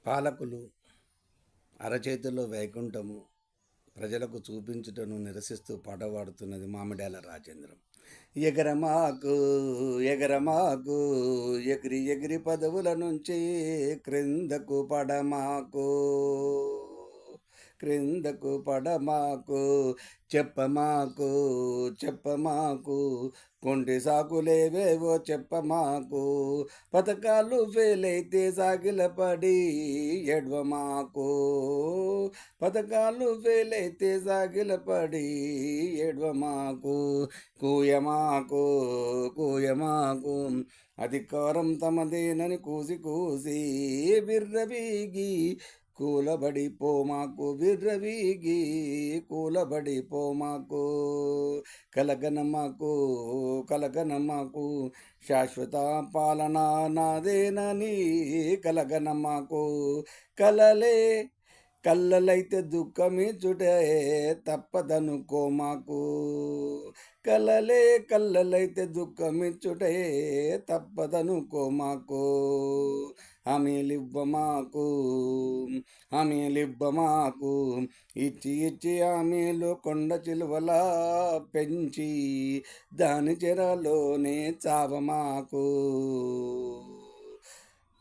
పాలకులు అరచేతిలో వైకుంఠము ప్రజలకు చూపించుటను నిరసిస్తూ పాటపాడుతున్నది మామిడాల రాజేంద్రం. ఎగరమాకు ఎగరమాకు ఎగిరి ఎగిరి పదవుల నుంచి క్రిందకు పడమాకు క్రిందకు పడమాకు చెప్పమాకు చెప్పమాకు కొంటి సాకులేవేవో చెప్పమాకు పథకాలు ఫెయిల్ అయితే సాగిలపడి ఎడవమాకు పథకాలు ఫెయిల్ అయితే సాగిలపడి ఎడవమాకు కూయమాకు కూయమాకు అధికారం తమదేనని కూసి కూసి విర్రవీగి కూలబడిపోమాకు విర్రవీగి కూలబడిపోమాకు కలగనమాకు కలగనమాకు శాశ్వత పాలన నాదేనని కలగనమాకు కలలే కళ్ళలైతే దుఃఖమిచ్చుటే తప్పదనుకోమాకు కలలే కళ్ళలైతే దుఃఖమిచ్చుటే తప్పదనుకోమాకు హామీలివ్వమాకు హామీలివ్వమాకు ఇచ్చి ఇచ్చి హామీలు కొండ చిలువలా పెంచి దాని చెరలోనే చావమాకు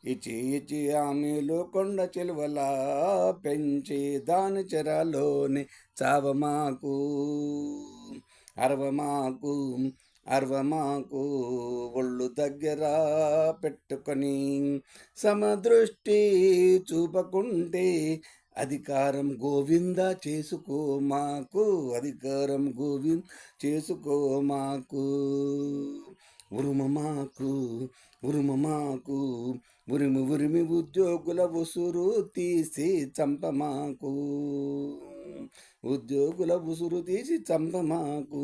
ఇచ్చి ఇచ్చి హామీలు కొండ చిలువలా పెంచి దాని చెరలోనే చావమాకు అరవమాకు అర్వమాకు ఒళ్ళు దగ్గర పెట్టుకొని సమదృష్టి చూపకుంటే అధికారం గోవింద చేసుకోమాకు అధికారం గోవింద చేసుకోమాకు ఉరుమమాకు ఉరుమమాకు ఉరిమి ఉరిమి ఉద్యోగుల ఉసురు తీసి చంపమాకు ఉద్యోగుల ఉసురు తీసి చంపమాకు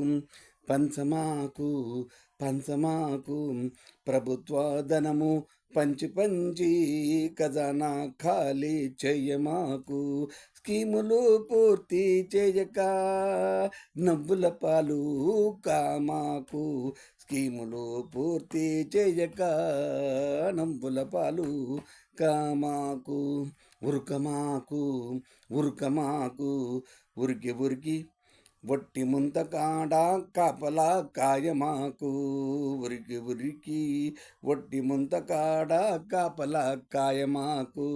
పంచమాకు పంచమాకు ప్రభుత్వ ధనము పంచి పంచి ఖజానా ఖాళీ చెయ్యమాకు స్కీములు పూర్తి చేయక నవ్వుల పాలు కామాకు స్కీములు పూర్తి చేయక నవ్వుల పాలు కామాకు ఉరకమాకు ఉరకమాకు ఉరికి ఉరికి వట్టి ముంతకాడ కాపలా కాయమాకు ఉరికి ఉరికి వట్టి ముంతకాడ కాపలా కాయమాకు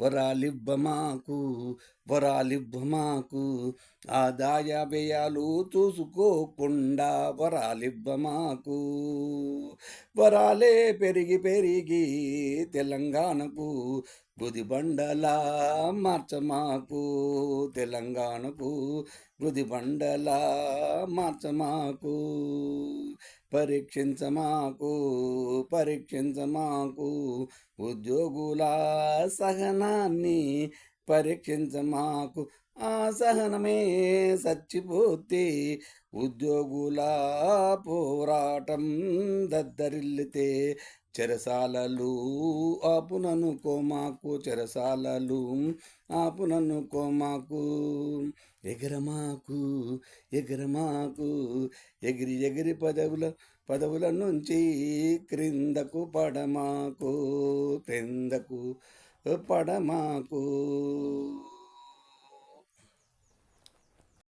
వరాలివ్వమాకు వరాలివ్వమాకు ఆదాయ వ్యయాలు చూసుకోకుండా వరాలివ్వమాకు వరాలే పెరిగి పెరిగి తెలంగాణకు గుదిబండలా మార్చమాకు తెలంగాణకు గుదిబండలా మార్చమాకు పరీక్షించమాకు పరీక్షించమాకు ఉద్యోగుల సహనాన్ని పరీక్షించమాకు ఆ సహనమే చచ్చిపోతే ఉద్యోగుల పోరాటం దద్దరిల్లితే చెరసాలలు ఆపుననుకోమాకు చెరసాలలు ఆపుననుకోమాకు ఎగరమాకు ఎగరమాకు ఎగిరి ఎగిరి పదవుల నుంచి క్రిందకు పడమాకు క్రిందకు పడమాకు.